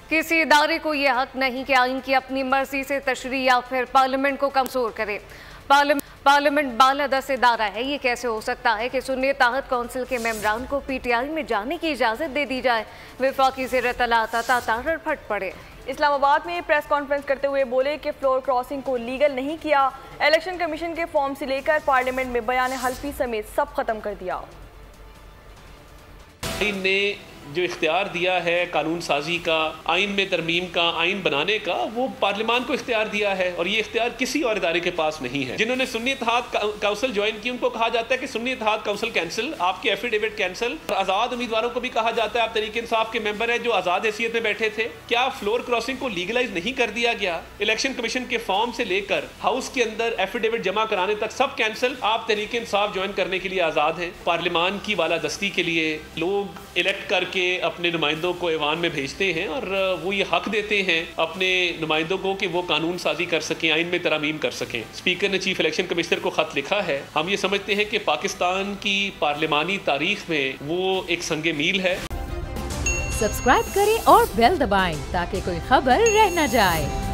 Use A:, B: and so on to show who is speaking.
A: किसी इदारे को यह हक नहीं कि आइन की अपनी मर्जी से तशरीह या फिर पार्लियामेंट को कमजोर करे। पार्लियामेंट बालादस्त इदारा है। ये कैसे हो सकता है कि सुन्नी इत्तेहाद कौंसिल के मेंबरान को पीटीआई में जाने की इजाज़त दे दी जाए। वफाकी ज़ेर-ए-तलात अता ताहर फट पड़े।
B: इस्लामाबाद में प्रेस कॉन्फ्रेंस करते हुए बोले कि फ्लोर क्रॉसिंग को लीगल नहीं किया। इलेक्शन कमीशन के फॉर्म से लेकर पार्लियामेंट में बयान हल्फी समेत सब खत्म कर दिया।
C: ने जो इख्तियार दिया है कानून साजी का, आइन में तरमीम का, आइन बनाने का, वो पार्लियामान को इख्तियार दिया है और ये इख्तियार किसी और इदारे के पास नहीं है। जिन्होंने सुन्नी इत्तेहाद काउंसिल ज्वाइन की उनको कहा जाता है कि सुन्नी इत्तेहाद काउंसिल कैंसिल, आपके एफिडेविट कैंसिल। आज़ाद उम्मीदवारों को भी कहा जाता है आप तहरीक इंसाफ के मेंबर हैं जो आज़ाद हैसियत में बैठे थे। क्या फ्लोर क्रॉसिंग को लीगलाइज नहीं कर दिया गया? इलेक्शन कमीशन के फॉर्म से लेकर हाउस के अंदर एफिडेविट जमा कराने तक सब कैंसिल। आप तहरीक इंसाफ ज्वाइन करने के लिए आज़ाद हैं। पार्लियामान की बालादस्ती के लिए लोग इलेक्ट करके अपने नुमाइंदों को ऐवान में भेजते हैं और वो ये हक देते हैं अपने नुमाइंदों को कि वो कानून साजी कर सकें, आइन में तरमीम कर सकें। स्पीकर ने चीफ इलेक्शन कमिश्नर को खत लिखा है। हम ये समझते हैं कि पाकिस्तान की पार्लियामानी तारीख में वो एक संगे मील है।
D: सब्सक्राइब करें और बेल दबाएं ताकि कोई खबर रह न जाए।